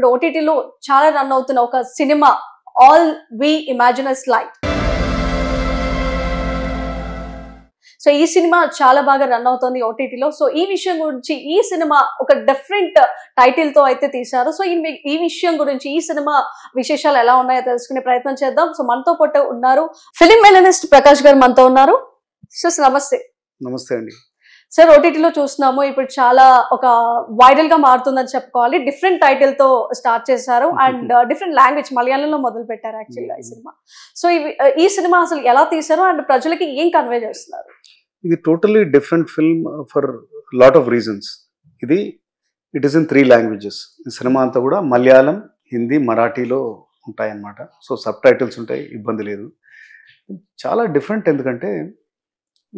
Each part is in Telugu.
ఇప్పుడు ఓటీటీలో చాలా రన్ అవుతున్న ఒక cinema all we imagine as life. So ఈ సినిమా చాలా బాగా రన్ అవుతుంది ఓటీటీలో. సో ఈ విషయం గురించి, ఈ సినిమా ఒక డిఫరెంట్ టైటిల్ తో అయితే తీశారు. సో ఈ విషయం గురించి, ఈ సినిమా విశేషాలు ఎలా ఉన్నాయో తెలుసుకునే ప్రయత్నం చేద్దాం. సో మనతో పాటు ఉన్నారు ఫిలిం అనలిస్ట్ ప్రకాష్ గారు మనతో ఉన్నారు. సో నమస్తే. నమస్తే అండి. సార్, ఓటీటీలో చూస్తున్నాము ఇప్పుడు చాలా ఒక వైరల్ గా మారుతుందని చెప్పుకోవాలి. డిఫరెంట్ టైటిల్ తో స్టార్ట్ చేశారు అండ్ డిఫరెంట్ లాంగ్వేజ్ మలయాళంలో మొదలు పెట్టారు యాక్చువల్గా ఈ సినిమా. సో ఈ సినిమా అసలు ఎలా తీశారు అండ్ ప్రజలకి ఏం కన్వే చేస్తున్నారు? ఇది totally different film for lot of reasons. It is in 3 languages. ఈ సినిమా అంతా కూడా మలయాళం, హిందీ, మరాఠీలో ఉంటాయన్నమాట. సో సబ్ టైటిల్స్ ఉంటాయి, ఇబ్బంది లేదు. చాలా డిఫరెంట్, ఎందుకంటే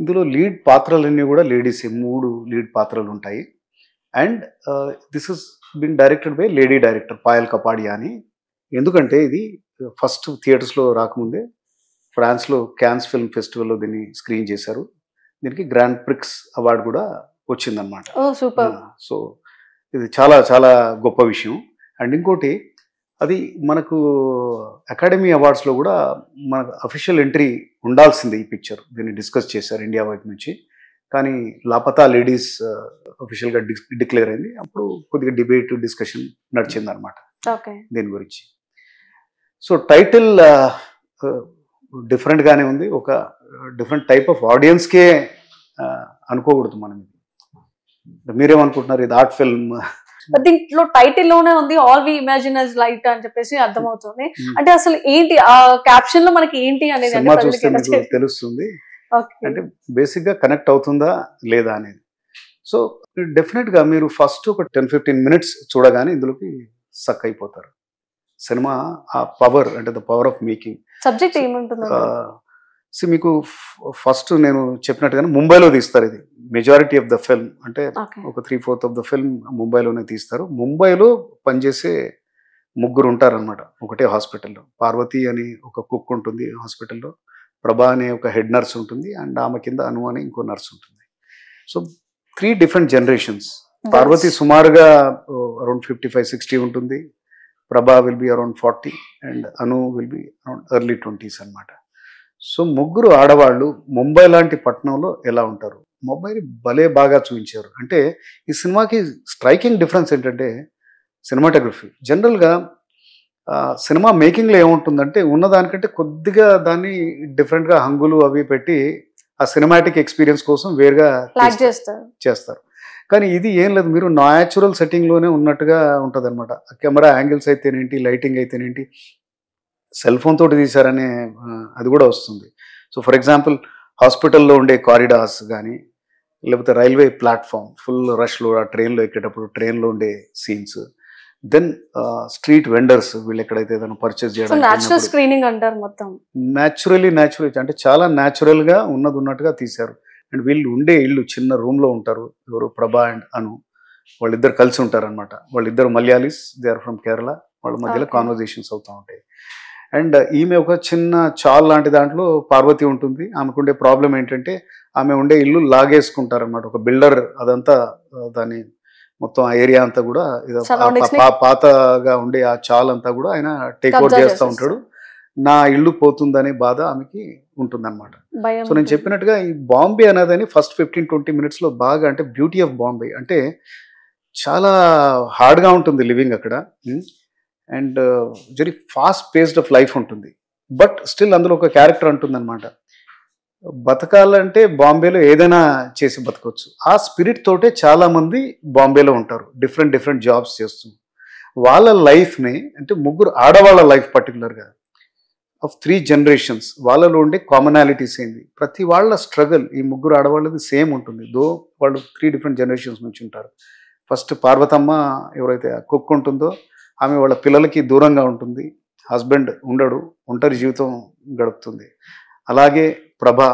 ఇందులో లీడ్ పాత్రలన్నీ కూడా లేడీసే. 3 లీడ్ పాత్రలు ఉంటాయి. And this is been directed by lady director Payal Kapadia అని. ఎందుకంటే ఇది ఫస్ట్ థియేటర్స్లో రాకముందే ఫ్రాన్స్లో క్యాన్స్ ఫిల్మ్ ఫెస్టివల్లో దీన్ని స్క్రీన్ చేశారు. దీనికి గ్రాండ్ ప్రిక్స్ అవార్డు కూడా వచ్చిందనమాట. సో ఇది చాలా చాలా గొప్ప విషయం. అండ్ ఇంకోటి, అది మనకు అకాడమీ అవార్డ్స్లో కూడా మనకు అఫీషియల్ ఎంట్రీ ఉండాల్సిందే. ఈ పిక్చర్ దీన్ని డిస్కస్ చేశారు ఇండియా వైపు నుంచి, కానీ లాపతా లేడీస్ అఫీషియల్గా డిక్లేర్ అయింది. అప్పుడు కొద్దిగా డిబేట్, డిస్కషన్ నడిచింది అనమాట దీని గురించి. సో టైటిల్ డిఫరెంట్గానే ఉంది. ఒక డిఫరెంట్ టైప్ ఆఫ్ ఆడియన్స్కే అనుకోకూడదు మనం. మీరేమనుకుంటున్నారు? ఇది ఆర్ట్ ఫిల్మ్. దీంట్లో టైటిల్ లోనే ఉంది all we imagine as light అని చెప్పేసి అర్థమవుతుంది. అంటే అసలు ఏంటి ఆ క్యాప్షన్ లో మనకి ఏంటి అనేది తెలుస్తుంది. అంటే బేసిక్ గా కనెక్ట్ అవుతుందా లేదా అనేది. సో డెఫినెట్ గా మీరు ఫస్ట్ ఒక 10-15 మినిట్స్ చూడగానే ఇందులోకి సక్ అయిపోతారు. సినిమా ఆ పవర్, అంటే the power of making. Subject ఏముంటుంది? సో మీకు ఫస్ట్ నేను చెప్పినట్టుగానే ముంబైలో తీస్తారు. ఇది మెజారిటీ ఆఫ్ ద ఫిల్మ్, అంటే ఒక 3/4 ఆఫ్ ద ఫిల్మ్ ముంబైలోనే తీస్తారు. ముంబైలో పనిచేసే 3 ఉంటారనమాట ఒకటే హాస్పిటల్లో. పార్వతి అని ఒక కుక్ ఉంటుంది హాస్పిటల్లో, ప్రభా అనే ఒక హెడ్ నర్స్ ఉంటుంది, అండ్ ఆమె కింద అను అని ఇంకో నర్స్ ఉంటుంది. So 3 different generations. పార్వతి సుమారుగా అరౌండ్ 55-60 ఉంటుంది, ప్రభా will be around 40 and Anu will be around early 20s అనమాట. సో 3 ఆడవాళ్ళు ముంబై లాంటి పట్టణంలో ఎలా ఉంటారు, ముంబైని భలే బాగా చూపించారు. అంటే ఈ సినిమాకి స్ట్రైకింగ్ డిఫరెన్స్ ఏంటంటే సినిమాటోగ్రఫీ. జనరల్గా సినిమా మేకింగ్లో ఏముంటుందంటే ఉన్నదానికంటే కొద్దిగా దాన్ని డిఫరెంట్గా హంగులు అవి పెట్టి ఆ సినిమాటిక్ ఎక్స్పీరియన్స్ కోసం వేరుగా చేస్తారు. కానీ ఇది ఏం లేదు, మీరు న్యాచురల్ సెట్టింగ్లోనే ఉన్నట్టుగా ఉంటుంది అనమాట. కెమెరా యాంగిల్స్ అయితేనేంటి, లైటింగ్ అయితేనేంటి, సెల్ ఫోన్ తోటి తీశారనే అది కూడా వస్తుంది. సో ఫర్ ఎగ్జాంపుల్ హాస్పిటల్లో ఉండే కారిడార్స్ కానీ, లేకపోతే రైల్వే ప్లాట్ఫామ్ ఫుల్ రష్లో ఆ ట్రైన్లో ఎక్కేటప్పుడు ట్రైన్లో ఉండే సీన్స్, దెన్ స్ట్రీట్ వెండర్స్ వీళ్ళు ఎక్కడైతే ఏదైనా పర్చేస్ చేయడానికి స్క్రీనింగ్ అంటారు, మొత్తం న్యాచురల్ అంటే చాలా న్యాచురల్గా ఉన్నట్టుగా తీశారు. అండ్ వీళ్ళు ఉండే ఇల్లు చిన్న రూమ్లో ఉంటారు. ఎవరు, ప్రభా అండ్ అను, వాళ్ళిద్దరు కలిసి ఉంటారు అనమాట. వాళ్ళిద్దరు Malayalis, they are from Kerala. వాళ్ళ మధ్యలో కాన్వర్జేషన్స్ అవుతూ ఉంటాయి. అండ్ ఈమె ఒక చిన్న చాల్ లాంటి దాంట్లో పార్వతి ఉంటుంది. ఆమెకుండే ప్రాబ్లం ఏంటంటే ఆమె ఉండే ఇల్లు లాగేసుకుంటారనమాట. ఒక బిల్డర్ అదంతా దాన్ని మొత్తం ఆ ఏరియా అంతా కూడా పాతగా ఉండే ఆ చాల్ అంతా కూడా ఆయన టేక్ ఓవర్ చేస్తూ ఉంటాడు. నా ఇల్లు పోతుందనే బాధ ఆమెకి ఉంటుందన్నమాట. సో నేను చెప్పినట్టుగా ఈ బాంబే అనేదని ఫస్ట్ 15-20 మినిట్స్లో బాగా, అంటే బ్యూటీ ఆఫ్ బాంబే అంటే చాలా హార్డ్గా ఉంటుంది లివింగ్ అక్కడ. And very fast paced of life ఉంటుంది. బట్ స్టిల్ అందులో ఒక క్యారెక్టర్ ఉంటుంది అనమాట, బతకాలంటే బాంబేలో ఏదైనా చేసి బతకొచ్చు. ఆ స్పిరిట్ తోటే చాలామంది బాంబేలో ఉంటారు, డిఫరెంట్ జాబ్స్ చేస్తూ. వాళ్ళ లైఫ్ని, అంటే 3 ఆడవాళ్ళ లైఫ్ పర్టికులర్గా ఆఫ్ 3 జనరేషన్స్, వాళ్ళలో ఉండే కామనాలిటీస్ ఏంది, ప్రతి వాళ్ళ స్ట్రగుల్ ఈ 3 ఆడవాళ్ళది సేమ్ ఉంటుంది. దో వాళ్ళు 3 డిఫరెంట్ జనరేషన్స్ నుంచి ఉంటారు. ఫస్ట్ పార్వతమ్మ ఎవరైతే కుక్ ఉంటుందో ఆమె వాళ్ళ పిల్లలకి దూరంగా ఉంటుంది, హస్బెండ్ ఉండడు, ఒంటరి జీవితం గడుపుతుంది. అలాగే ప్రభా,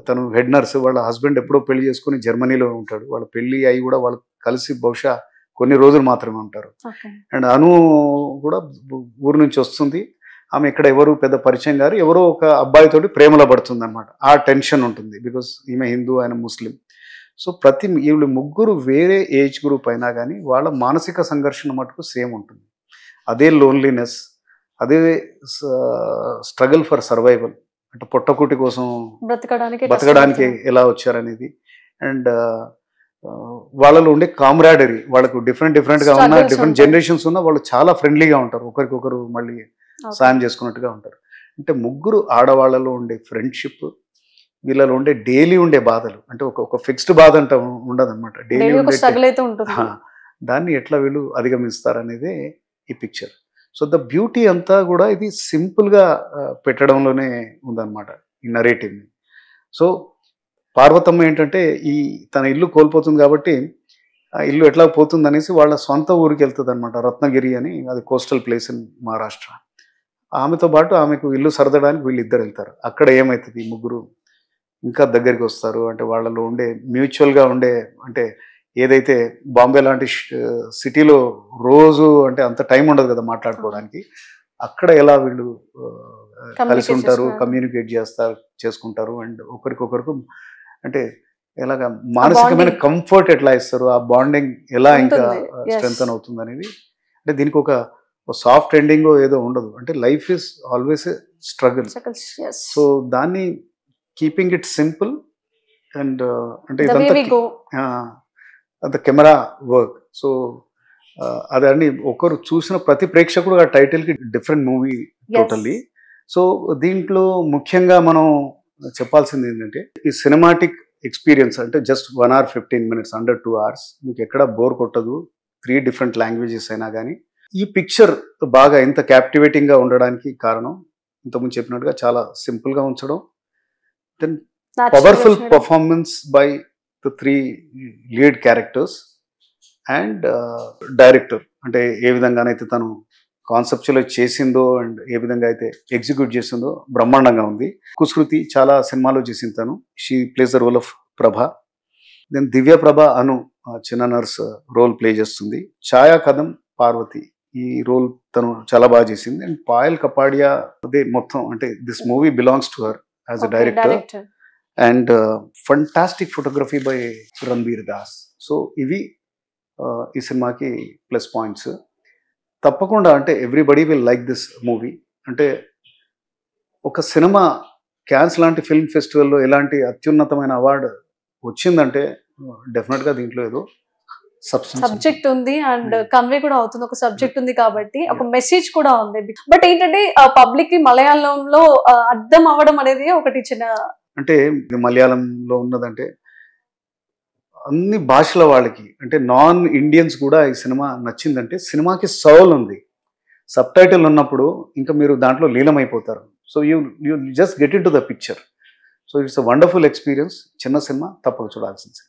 తను హెడ్ నర్స్, వాళ్ళ హస్బెండ్ ఎప్పుడో పెళ్లి చేసుకుని జర్మనీలో ఉంటాడు. వాళ్ళ పెళ్లి అయి కూడా వాళ్ళు కలిసి బహుశా కొన్ని రోజులు మాత్రమే ఉంటారు. అండ్ అను కూడా ఊరు నుంచి వస్తుంది. ఆమె ఇక్కడ ఎవరు పెద్ద పరిచయం గారు, ఎవరో ఒక అబ్బాయితోటి ప్రేమలో పడుతుంది అనమాట. ఆ టెన్షన్ ఉంటుంది, బికాస్ ఈమె హిందూ, ఆయన ముస్లిం. సో వీళ్ళు 3 వేరే ఏజ్ గ్రూప్ అయినా కానీ వాళ్ళ మానసిక సంఘర్షణ మటుకు సేమ్ ఉంటుంది. అదే లోన్లీనెస్, అదే స్ట్రగుల్ ఫర్ సర్వైవల్, అంటే పొట్టకూటి కోసం బతకడానికి ఎలా వచ్చారనేది. అండ్ వాళ్ళలో ఉండే కామ్రాడరీ, వాళ్ళకు డిఫరెంట్గా ఉన్న డిఫరెంట్ జనరేషన్స్ ఉన్న వాళ్ళు చాలా ఫ్రెండ్లీగా ఉంటారు, ఒకరికొకరు మళ్ళీ సాయం చేసుకున్నట్టుగా ఉంటారు. అంటే ముగ్గురు ఆడవాళ్ళలో ఉండే ఫ్రెండ్షిప్, వీళ్ళలో ఉండే డైలీ ఉండే బాధలు, అంటే ఒక ఫిక్స్డ్ బాధ అంటే ఉండదు అనమాట, డైలీ దాన్ని ఎట్లా వీళ్ళు అధిగమిస్తారనేదే ఈ పిక్చర్. సో ద బ్యూటీ అంతా కూడా ఇది సింపుల్గా పెట్టడంలోనే ఉందన్నమాట ఈ నరేటివ్ని. సో పార్వతమ్మ ఏంటంటే తన ఇల్లు కోల్పోతుంది కాబట్టి ఆ ఇల్లు ఎట్లా పోతుంది అనేసి వాళ్ళ సొంత ఊరికి వెళ్తుంది అనమాట, రత్నగిరి అని, అది కోస్టల్ ప్లేస్ ఇన్ మహారాష్ట్ర. ఆమెతో పాటు ఆమెకు ఇల్లు సర్దడానికి వీళ్ళిద్దరు వెళ్తారు. అక్కడ ఏమవుతుంది, ముగ్గురు ఇంకా దగ్గరికి వస్తారు. అంటే వాళ్ళలో ఉండే మ్యూచువల్గా ఉండే, అంటే ఏదైతే బాంబే లాంటి సిటీలో రోజు అంటే అంత టైం ఉండదు కదా మాట్లాడుకోవడానికి, అక్కడ ఎలా వీళ్ళు కలిసి ఉంటారు, కమ్యూనికేట్ చేసుకుంటారు. అండ్ ఒకరికొకరికి అంటే ఎలాగా మానసికమైన కంఫర్ట్ ఎట్లా ఇస్తారు, ఆ బాండింగ్ ఎలా ఇంకా స్ట్రెంథన్ అవుతుంది అనేది. అంటే దీనికి ఒక సాఫ్ట్ ఎండింగ్ ఏదో ఉండదు, అంటే life is always a struggle. So దాన్ని కీపింగ్ ఇట్ సింపుల్ అండ్ అంటే అంత కెమెరా వర్క్. సో అదని ఒకరు చూసిన ప్రతి ప్రేక్షకుడు ఆ టైటిల్కి డిఫరెంట్ మూవీ టోటల్లీ. సో దీంట్లో ముఖ్యంగా మనం చెప్పాల్సింది ఏంటంటే ఈ సినిమాటిక్ ఎక్స్పీరియన్స్, అంటే just 1 hour 15 minutes, under 2 hours, మీకు ఎక్కడ బోర్ కొట్టదు. 3 different languages అయినా కానీ ఈ పిక్చర్ బాగా ఇంత క్యాప్టివేటింగ్గా ఉండడానికి కారణం ఇంతకుముందు చెప్పినట్టుగా చాలా సింపుల్గా ఉంచడం, then powerful performance by the 3 lead characters and director. అంటే ఏ విధంగానైతే తను కాన్సెప్చువలైజ్ చేసిందో అండ్ ఏ విధంగా అయితే ఎగ్జిక్యూట్ చేసిందో బ్రహ్మాండంగా ఉంది. కుశృతి చాలా సినిమాలో చేసింది తను, she plays the role of Prabha. Then Divya Prabha అను చిన్న నర్స్ రోల్ ప్లే చేస్తుంది. ఛాయా కదం పార్వతి ఈ రోల్ తను చాలా బాగా చేసింది. అండ్ పాయల్ కపాడియా అదే మొత్తం, అంటే this movie belongs to her as a director. And fantastic photography by Ranbir Das. So ఇవి ఈ సినిమాకి ప్లస్ పాయింట్స్. తప్పకుండా అంటే everybody will like this movie. అంటే ఒక సినిమా క్యాన్స్ లాంటి ఫిల్మ్ ఫెస్టివల్లో ఎలాంటి అత్యున్నతమైన అవార్డు వచ్చిందంటే డెఫినెట్గా దీంట్లో ఏదో సబ్జెక్ట్ ఉంది అండ్ కన్వే కూడా అవుతుంది, ఒక సబ్జెక్ట్ ఉంది కాబట్టి ఒక మెసేజ్ కూడా ఉంది. బట్ ఏంటంటే పబ్లిక్ కి మలయాళంలో అర్థం అవ్వడం అనేది ఒకటి చిన్న, అంటే మలయాళంలో ఉన్నదంటే అన్ని భాషల వాళ్ళకి, అంటే నాన్ ఇండియన్స్ కూడా ఈ సినిమా నచ్చిందంటే సినిమాకి సౌల్ ఉంది. సబ్ టైటిల్ ఉన్నప్పుడు ఇంకా మీరు దాంట్లో లీనమైపోతారు. So you just get into the picture. So it's a wonderful experience. చిన్న సినిమా, తప్పక చూడాల్సింది.